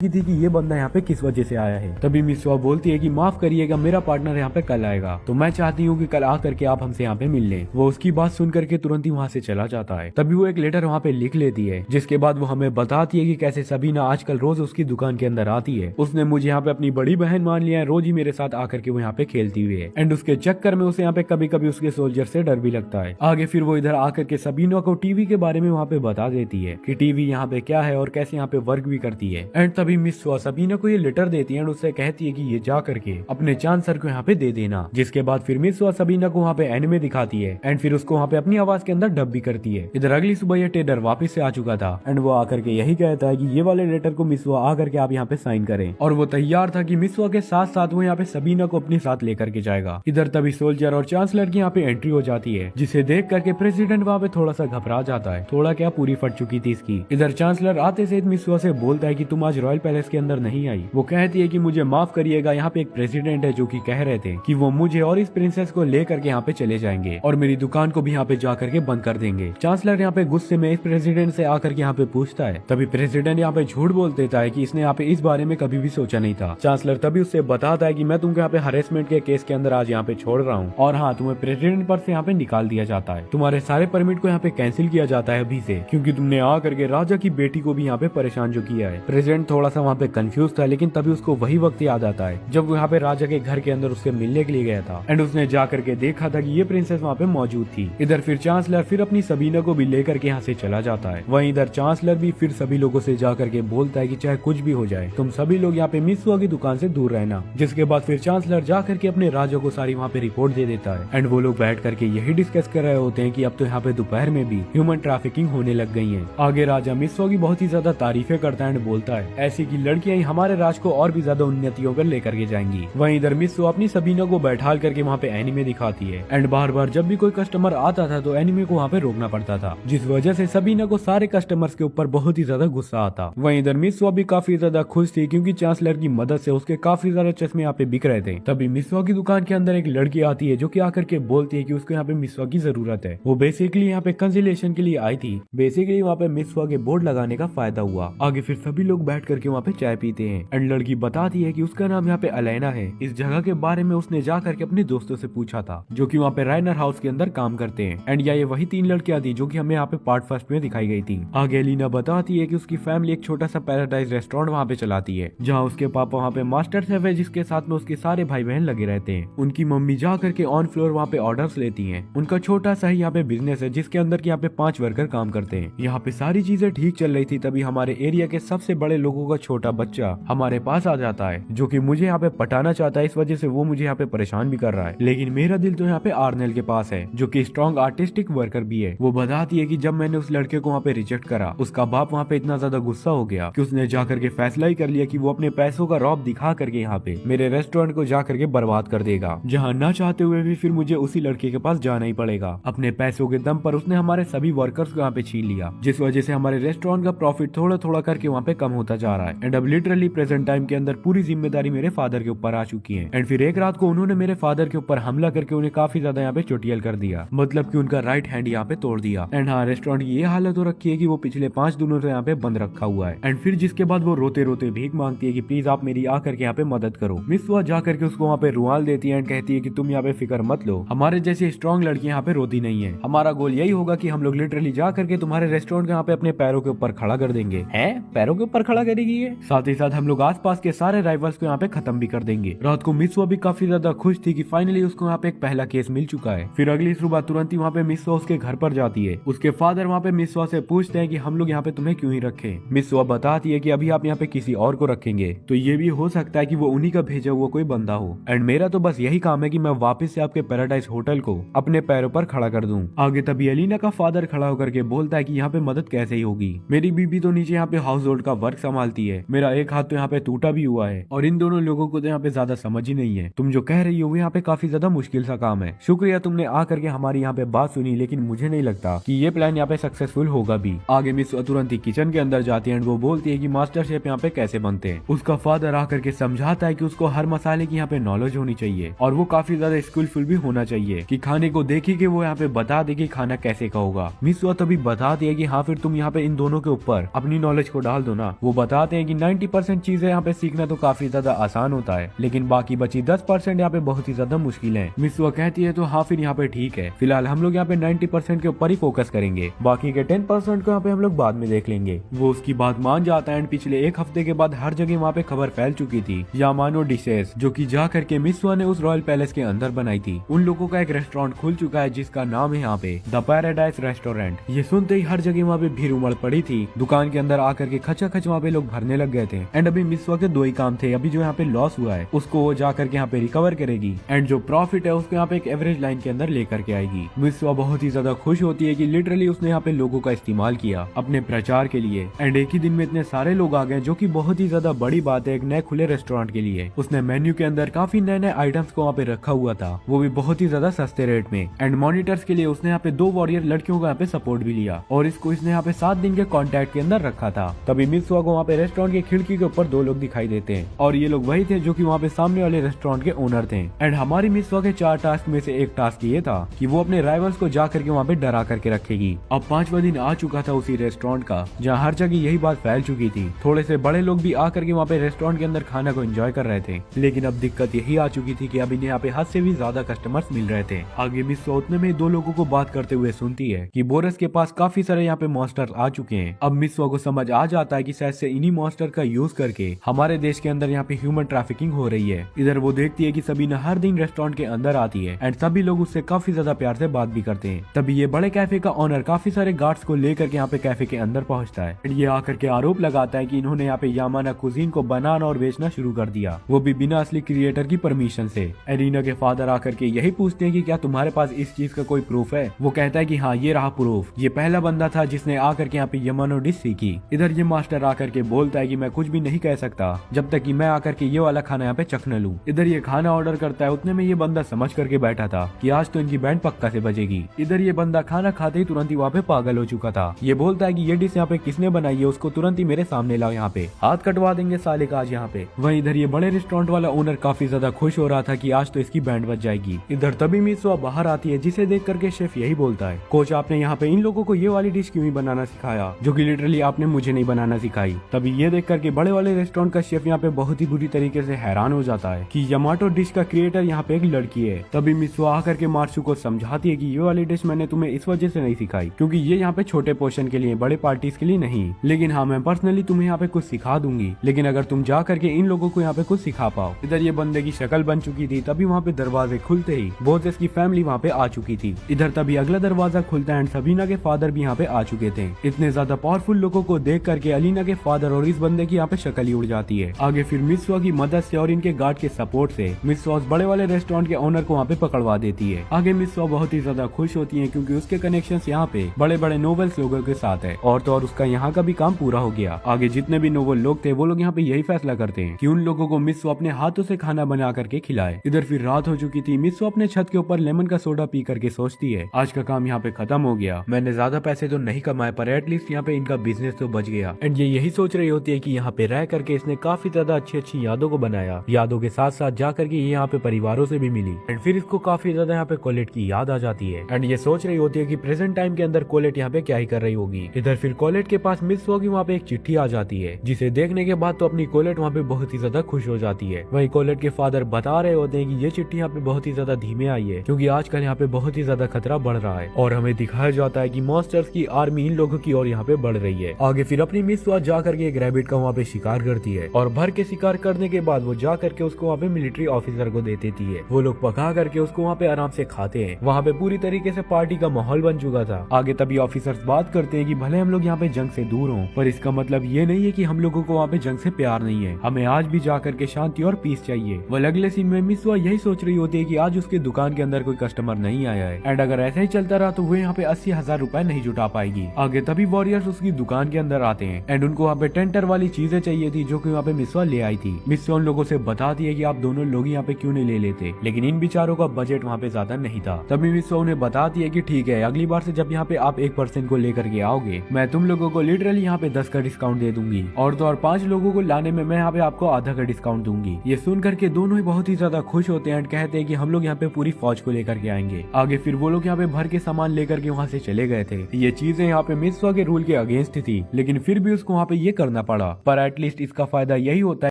थी कि ये बंदा यहाँ पे किस वजह से आया है। तभी मिस सुआ बोलती है कि माफ करिएगा, मेरा पार्टनर यहाँ पे कल आएगा, तो मैं चाहती हूँ कि कल आकर के आप हमसे यहाँ पे मिल लें। वो उसकी बात सुन करके तुरंत ही वहाँ से चला जाता है। तभी वो एक लेटर वहाँ पे लिख लेती है, जिसके बाद वो हमें बताती है कि कैसे सबीना आजकल रोज उसकी दुकान के अंदर आती है। उसने मुझे यहाँ पे अपनी बड़ी बहन मान लिया है, रोज ही मेरे साथ आकर के वो यहाँ पे खेलती हुई है। एंड उसके चक्कर में उसे यहाँ पे कभी कभी उसके सोल्जर से डर भी लगता है। आगे फिर वो इधर आकर के सबीना को टीवी के बारे में वहाँ पे बता देती है कि टीवी यहाँ पे क्या है और कैसे यहाँ पे वर्क भी करती है। एंड तभी मिस सुआ सबीना को ये लेटर देती है और उससे कहती है कि ये जा करके अपने चांद सर को यहाँ पे दे देना। जिसके बाद फिर मिस सुआ सबीना को वहाँ पे एनिमे दिखाती है एंड फिर उसको वहाँ पे अपनी आवाज के अंदर डब भी करती है। इधर अगली सुबह ये टेडर वापस से आ चुका था एंड वो आकर के यही कहता है कि ये वाले लेटर को मिस सुआ आकर के आप यहाँ पे साइन करें, और वो तैयार था कि मिस सुआ के साथ साथ वो यहाँ पे सबीना को अपने साथ लेकर के जाएगा। इधर तभी सोल्जर और चांसलर की यहाँ पे एंट्री हो जाती है, जिसे देख करके प्रेसिडेंट वहाँ पे थोड़ा सा घबरा जाता है। थोड़ा क्या पूरी फट चुकी थी इसकी। इधर चांसलर आते से मिस सुआ से बोलता है कि तुम आज रॉयल पैलेस के अंदर नहीं आई। वो कहती है कि मुझे माफ करिएगा, यहाँ पे एक प्रेसिडेंट है जो कि कह रहे थे कि वो मुझे और इस प्रिंसेस को लेकर के यहाँ पे चले जाएंगे और मेरी दुकान को भी यहाँ पे जा करके बंद कर देंगे। चांसलर यहाँ पे गुस्से में इस प्रेसिडेंट से आकर के यहाँ पे पूछता है। तभी प्रेसिडेंट यहाँ पे झूठ बोल देता है कि इसने यहाँ पे इस बारे में कभी भी सोचा नहीं था। चांसलर तभी उससे बताता है कि मैं तुमको यहाँ पे हरेसमेंट के केस के अंदर आज यहाँ पे छोड़ रहा हूँ, और हाँ, तुम्हें प्रेसिडेंट पर से यहाँ पे निकाल दिया जाता है। तुम्हारे सारे परमिट को यहाँ पे कैंसिल किया जाता है अभी से, क्योंकि तुमने आ करके राजा की बेटी को भी यहाँ पे परेशान जो किया है। प्रेसिडेंट थोड़ा सा वहाँ पे कंफ्यूज था, लेकिन तभी उसको वही वक्त याद आता है जब वो यहाँ पे राजा के घर के अंदर उससे मिलने के लिए गया था एंड उसने जा करके देखा था कि ये प्रिंसेस वहाँ पे मौजूद थी। इधर फिर चांसलर फिर अपनी सबीना को भी लेकर के यहाँ से चला जाता है। वहीं इधर चांसलर भी फिर सभी लोगों से जा करके बोलता है कि चाहे कुछ भी हो जाए, तुम सभी लोग यहाँ पे मिस सुआ की दुकान से दूर रहना। जिसके बाद फिर चांसलर जा करके अपने राजा को सारी वहाँ पे रिपोर्ट दे देता है एंड वो लोग बैठ करके यही डिस्कस कर रहे होते हैं कि अब तो यहाँ पे दोपहर में भी ह्यूमन ट्रैफिकिंग होने लग गई है। आगे राजा मिस सुआ की बहुत ही ज्यादा तारीफें करता है एंड बोलता है ऐसी की लड़कियां ही हमारे राज को और भी ज्यादा उन्नतियों पर लेकर के जाएंगी। वहीं इधर मिस सुआ अपनी सबीना को बैठाल करके वहाँ पे एनिमे दिखाती है एंड बार बार जब भी कोई कस्टमर आता था तो एनिमे को वहाँ पे रोकना पड़ता था, जिस वजह से सबीना को सारे कस्टमर्स के ऊपर बहुत ही ज्यादा गुस्सा आता। वहीं इधर मिस सुआ भी काफी ज्यादा खुश थी क्योंकि चांसलर की मदद से उसके काफी ज्यादा चश्मे यहाँ पे बिक रहे थे। तभी मिस सुआ की दुकान के अंदर एक लड़की आती है जो कि आकर के बोलती है कि उसको यहाँ पे मिस सुआ की जरूरत है। वो बेसिकली यहाँ पे कंसलेशन के लिए आई थी। बेसिकली वहाँ पे मिस सुआ के बोर्ड लगाने का फायदा हुआ। आगे फिर सभी लोग बैठ करके वहाँ पे चाय पीते हैं एंड लड़की बताती है कि उसका नाम यहाँ पे अलैना है। इस जगह के बारे में उसने जा करके अपने दोस्तों से पूछा था जो कि वहाँ पे राइनर हाउस के अंदर काम करते हैं एंड ये वही 3 लड़कियां थी जो कि हमें यहाँ पे पार्ट फर्स्ट में दिखाई गई थी। आगे एलिना बताती है कि उसकी फैमिली एक छोटा सा पैराडाइज रेस्टोरेंट वहाँ पे चलाती है, जहाँ उसके पापा वहाँ पे मास्टर शेफ है, जिसके साथ में उसके सारे भाई बहन लगे रहते हैं। उनकी मम्मी जा करके ऑन फ्लोर वहाँ पे ऑर्डर्स लेती है। उनका छोटा सा ही यहाँ पे बिजनेस है जिसके अंदर यहाँ पे 5 वर्कर काम करते हैं। यहाँ पे सारी चीजें ठीक चल रही थी, तभी हमारे एरिया के सबसे बड़े लोगों का छोटा बच्चा हमारे पास आ जाता है जो कि मुझे यहाँ पे पटाना चाहता है। इस वजह से वो मुझे यहाँ पे परेशान भी कर रहा है, लेकिन मेरा दिल तो यहाँ पे आर्नेल के पास है जो कि स्ट्रॉन्ग आर्टिस्टिक वर्कर भी है। वो बताती है कि जब मैंने उस लड़के को वहाँ पे रिजेक्ट करा, उसका बाप वहाँ पे इतना ज्यादा गुस्सा हो गया कि उसने जा करके फैसला ही कर लिया कि वो अपने पैसों का रौब दिखा करके यहाँ पे मेरे रेस्टोरेंट को जा करके बर्बाद कर देगा, जहाँ न चाहते हुए भी फिर मुझे उसी लड़के के पास जाना ही पड़ेगा। अपने पैसों के दम पर उसने हमारे सभी वर्कर्स को यहाँ पे छीन लिया, जिस वजह से हमारे रेस्टोरेंट का प्रॉफिट थोड़ा थोड़ा करके वहाँ पे कम होता जा रहा है एंड अब लिटरली प्रेजेंट टाइम के अंदर पूरी जिम्मेदारी मेरे फादर के ऊपर आ चुकी है। एंड फिर एक रात को उन्होंने मेरे फादर के ऊपर हमला करके उन्हें काफी ज्यादा यहाँ पे चोटियल कर दिया, मतलब कि उनका राइट हैंड यहाँ पे तोड़ दिया। एंड हाँ, रेस्टोरेंट की ये हालत हो रखी है कि वो पिछले 5 दिनों से यहाँ पे बंद रखा हुआ है। एंड फिर जिसके बाद वो रोते रोते भीख मांगती है कि प्लीज आप मेरी आकर के यहाँ पे मदद करो। मिस सुआ जा करके उसको वहाँ पे रुमाल देती है एंड कहती है कि तुम यहाँ पे फिक्र मत लो, हमारे जैसी स्ट्रॉन्ग लड़कियां यहाँ पे रोती नहीं है। हमारा गोल यही होगा कि हम लोग लिटरली जा करके तुम्हारे रेस्टोरेंट को यहाँ पे अपने पैरों के ऊपर खड़ा कर देंगे। है पैरों के ऊपर खड़ा करेगी ये? साथ ही साथ हम लोग आसपास के सारे राइवल्स को यहाँ पे खत्म भी कर देंगे। रात को मिस सुआ भी काफी ज्यादा खुश थी कि फाइनली उसको यहाँ पे एक पहला केस मिल चुका है। फिर अगली सुबह तुरंत ही वहाँ पे मिस सुआ उसके घर पर जाती है। उसके फादर वहाँ पे मिस सुआ से पूछते हैं कि हम लोग यहाँ पे तुम्हें क्यों ही रखे। मिस सुआ बताती है कि अभी आप यहाँ पे किसी और को रखेंगे तो ये भी हो सकता है कि वो उन्हीं का भेजा हुआ कोई बंदा हो, एंड मेरा तो बस यही काम है कि मैं वापस से आपके पैराडाइज होटल को अपने पैरों पर खड़ा कर दूं। आगे तभी एलिना का फादर खड़ा होकर के बोलता है कि यहाँ पे मदद कैसे ही होगी, मेरी बीबी तो नीचे यहाँ पे हाउस होल्ड का वर्क संभालती है, मेरा एक हाथ तो यहाँ पे टूटा भी हुआ है और इन दोनों लोगों को तो यहाँ पे ज्यादा समझ ही नहीं है। तुम जो कह रही हो वो यहाँ पे काफी ज्यादा मुश्किल सा काम है। शुक्रिया तुमने आकर के हमारी यहाँ पे बात सुनी, लेकिन मुझे नहीं लगता कि ये प्लान यहाँ पे सक्सेसफुल होगा भी। आगे मिस तुरंत ही किचन के अंदर जाती है एंड वो बोलती है कि मास्टर शेफ यहाँ पे कैसे बनते हैं। उसका फादर आकर के समझाता है कि उसको हर मसाले की यहाँ पे नॉलेज होनी चाहिए और वो काफी ज्यादा स्किलफुल भी होना चाहिए कि खाने को देखी कि वो यहाँ पे बता दे कि खाना कैसे का होगा। मिस तभी बताती है कि हाँ फिर तुम यहाँ पे इन दोनों के ऊपर अपनी नॉलेज को डाल दो ना। वो बताती बताते हैं कि 90% चीजें यहाँ पे सीखना तो काफी ज्यादा आसान होता है, लेकिन बाकी बची 10% यहाँ पे बहुत ही ज्यादा मुश्किल है। मिसवा कहती है तो हाँ फिर यहाँ पे ठीक है, फिलहाल हम लोग यहाँ पे 90% के ऊपर ही फोकस करेंगे, बाकी के 10% को यहाँ पे हम लोग बाद में देख लेंगे। वो उसकी बात मान जाता है एंड पिछले एक हफ्ते के बाद हर जगह वहाँ पे खबर फैल चुकी थी यामानो डिशेस जो कि जा करके मिसवा ने उस रॉयल पैलेस के अंदर बनाई थी। उन लोगों का एक रेस्टोरेंट खुल चुका है जिसका नाम है यहाँ पे द पैराडाइज रेस्टोरेंट। ये सुनते ही हर जगह वहाँ पे भीड़ उमड़ पड़ी थी। दुकान के अंदर आकर के खचाखच वहाँ पे लोग भरने लग गए थे एंड अभी मिसवा के दो ही काम थे। अभी जो यहाँ पे लॉस हुआ है उसको वो जाकर के यहाँ पे रिकवर करेगी एंड जो प्रॉफिट है उसको यहाँ पे एक एवरेज लाइन के अंदर लेकर के आएगी। मिसवा बहुत ही ज्यादा खुश होती है कि लिटरली उसने यहाँ पे लोगों का इस्तेमाल किया अपने प्रचार के लिए एंड एक ही दिन में इतने सारे लोग आ गए जो कि बहुत ही ज्यादा बड़ी बात है एक नए खुले रेस्टोरेंट के लिए। उसने मेन्यू के अंदर काफी नए नए आइटम्स को वहाँ पे रखा हुआ था, वो भी बहुत ही ज्यादा सस्ते रेट में एंड मॉनिटर्स के लिए उसने यहाँ पे 2 वॉरियर लड़कियों का यहाँ पे सपोर्ट भी लिया और इसको इसने यहाँ पे 7 दिन के कॉन्ट्रैक्ट के अंदर रखा था। तभी मिसवा को वहाँ पे रेस्टोरेंट की खिड़की के ऊपर 2 लोग दिखाई देते हैं और ये लोग वही थे जो कि वहाँ पे सामने वाले रेस्टोरेंट के ओनर थे एंड हमारी मिसवा के 4 टास्क में से एक टास्क ये था कि वो अपने राइवल्स को जा करके वहाँ पे डरा करके रखेगी। अब 5वां दिन आ चुका था उसी रेस्टोरेंट का जहाँ हर जगह यही बात फैल चुकी थी। थोड़े से बड़े लोग भी आकर के वहाँ पे रेस्टोरेंट के अंदर खाना को एंजॉय कर रहे थे, लेकिन अब दिक्कत यही आ चुकी थी कि अब इन्हें यहाँ पे हद से भी ज्यादा कस्टमर्स मिल रहे थे। आगे मिसवा उतने में 2 लोगों को बात करते हुए सुनती है कि बोरस के पास काफी सारे यहाँ पे मॉन्स्टर आ चुके हैं। अब मिसवा को समझ आ जाता है कि शायद से इन्हीं मॉन्स्टर का यूज करके हमारे देश के अंदर यहाँ पे ह्यूमन ट्रैफिकिंग हो रही है। इधर वो देखती है कि सबीना हर दिन रेस्टोरेंट के अंदर आती है एंड सभी लोग उससे काफी ज्यादा प्यार से बात भी करते हैं। तभी ये बड़े कैफे का ऑनर काफी सारे गार्ड्स को लेकर के यहाँ पे कैफे के अंदर पहुंचता है एंड ये आकर के आरोप लगाता है कि इन्होंने यहाँ पे यामाना कुजीन को बनाना और बेचना शुरू कर दिया, वो भी बिना असली क्रिएटर की परमिशन से। एरिना के फादर आकर के यही पूछते हैं कि क्या तुम्हारे पास इस चीज का कोई प्रूफ है। वो कहता है कि हाँ ये रहा प्रूफ, ये पहला बंदा था जिसने आकर के यहाँ पे यामानो डिश सीखी। इधर ये मास्टर आकर के बोलता है कि मैं कुछ भी नहीं कह सकता जब तक कि मैं आकर के ये वाला खाना यहाँ पे चख न लूं। इधर ये खाना ऑर्डर करता है, उतने में ये बंदा समझ करके बैठा था कि आज तो इनकी बैंड पक्का से बजेगी। इधर ये बंदा खाना खाते ही तुरंत ही वहाँ पे पागल हो चुका था। ये बोलता है कि ये डिश यहाँ पे किसने बनाई है, उसको तुरंत ही मेरे सामने लाओ, यहाँ पे हाथ कटवा देंगे साले का आज यहाँ पे। वहीं इधर ये बड़े रेस्टोरेंट वाला ओनर काफी ज्यादा खुश हो रहा था कि आज तो इसकी बैंड बज जाएगी। इधर तभी मिसवा बाहर आती है जिसे देख करके शेफ यही बोलता है, कोच आपने यहाँ पे इन लोगों को ये वाली डिश क्यों ही बनाना सिखाया जो कि लिटरली आपने मुझे नहीं बनाना सिखाई। तभी ये देख करके बड़े वाले रेस्टोरेंट का शेफ यहाँ पे बहुत ही बुरी तरीके से हैरान हो जाता है कि यमाटो डिश का क्रिएटर यहाँ पे एक लड़की है। तभी मिसवा आकर के मार्शु को समझाती है कि ये वाली डिश मैंने तुम्हें इस वजह से नहीं सिखाई क्योंकि ये यहाँ पे छोटे पोर्शन के लिए, बड़े पार्टीज के लिए नहीं, लेकिन हाँ मैं पर्सनली तुम्हें यहाँ पे कुछ सिखा दूंगी, लेकिन अगर तुम जा करके इन लोगों को यहाँ पे कुछ सिखा पाओ। इधर ये बंदे की शक्ल बन चुकी थी। तभी वहाँ पे दरवाजे खुलते ही बोजेस की फैमिली वहाँ पे आ चुकी थी। इधर तभी अगला दरवाजा खुलता है एंड सबीना के फादर भी यहाँ पे आ चुके थे। इतने ज्यादा पावरफुल लोगों को देख करके अलीना के फादर और इस बंदे की यहाँ पे शक्ल ही उड़ जाती है। आगे फिर मिसवा की मदद से और इनके गार्ड के सपोर्ट से मिसवा उस बड़े वाले रेस्टोरेंट के ओनर को वहाँ पे पकड़वा देती है। आगे मिसवा बहुत ही ज्यादा खुश होती है क्योंकि उसके कनेक्शंस यहाँ पे बड़े बड़े नोवेल्स लोगों के साथ है और तो और उसका यहाँ का भी काम पूरा हो गया। आगे जितने भी नोवेल लोग थे वो लोग यहाँ पे यही फैसला करते हैं कि उन लोगों को मिसवा अपने हाथों से खाना बना करके खिलाए। इधर फिर रात हो चुकी थी। मिसवा अपने छत के ऊपर लेमन का सोडा पी करके सोचती है आज का काम यहाँ पे खत्म हो गया, मैंने ज्यादा पैसे तो नहीं कमाए पर एटलीस्ट यहाँ पे इनका बिजनेस तो बच गया। एंड ये यही सोच रही होती है कि यहाँ पे रह करके इसने काफी ज्यादा अच्छी अच्छी यादों को बनाया, यादों के साथ साथ जा करके ये यहाँ पे परिवारों से भी मिली एंड फिर इसको काफी ज्यादा यहाँ पे कोलेट की याद आ जाती है एंड ये सोच रही होती है कि प्रेजेंट टाइम के अंदर कोलेट यहाँ पे क्या ही कर रही होगी। इधर फिर कोलेट के पास मिसवा की वहाँ पे एक चिट्ठी आ जाती है जिसे देखने के बाद तो अपनी कोलेट वहाँ पे बहुत ही ज्यादा खुश हो जाती है। वही कोलेट के फादर बता रहे होते हैं कि ये चिट्ठी यहाँ पे बहुत ही ज्यादा धीमे आई है क्योंकि आजकल यहाँ पे बहुत ही ज्यादा खतरा बढ़ रहा है और हमें दिखाया जाता है कि मॉन्स्टर्स की आर्मी इन लोगों की ओर यहाँ पे बढ़ रही है। आगे फिर अपनी मिसवा जा करके एक रैबिट का वहाँ पे शिकार करती है और भर के शिकार करने के बाद वो जा करके उसको वहाँ पे मिलिट्री ऑफिसर को दे देती है। वो लोग पका करके उसको वहाँ पे आराम से खाते हैं। वहाँ पे पूरी तरीके से पार्टी का माहौल बन चुका था। आगे तभी ऑफिसर्स बात करते हैं कि भले हम लोग यहाँ पे जंग से दूर हों पर इसका मतलब ये नहीं है कि हम लोगों को वहाँ पे जंग से प्यार नहीं है, हमें आज भी जा करके शांति और पीस चाहिए। वह अगले सीन में मिसवा यही सोच रही होती है कि आज उसके दुकान के अंदर कोई कस्टमर नहीं आया है एंड अगर ऐसा ही चलता रहा तो वो यहाँ पे 80,000 रुपए नहीं जुटा पाएगी। आगे तभी वॉरियर्स उसकी दुकान के अंदर आते हैं एंड उनको वहाँ पे टेंटर वाली चीजें चाहिए थी जो कि वहाँ पे मिसवा ले आई थी। मिसवा उन लोगों से बताती है कि आप दोनों लोग यहाँ पे क्यों नहीं ले लेते, लेकिन इन बेचारों का बजट वहाँ पे ज्यादा नहीं था। तभी मिसवा उन्हें बताती है कि ठीक है अगली बार से जब यहाँ पे आप 1% को लेकर के आओगे मैं तुम लोगों को लिटरली यहाँ पे 10 का डिस्काउंट दे दूंगी और तो और 5 लोगों को लाने में मैं यहाँ पे आपको आधा का डिस्काउंट दूंगी। ये सुन करके दोनों ही बहुत ही ज्यादा खुश होते हैं एंड कहते हैं कि हम लोग यहाँ पे पूरी फौज को लेकर के आएंगे। आगे फिर वो लोग यहाँ पे भर के सामान लेकर के वहाँ से चले गए थे। ये चीजें यहाँ पे मिसवा के रूल के अगेंस्ट थी लेकिन फिर भी उसको वहाँ पे ये करना पड़ा, पर एटलीस्ट इसका फायदा यही होता है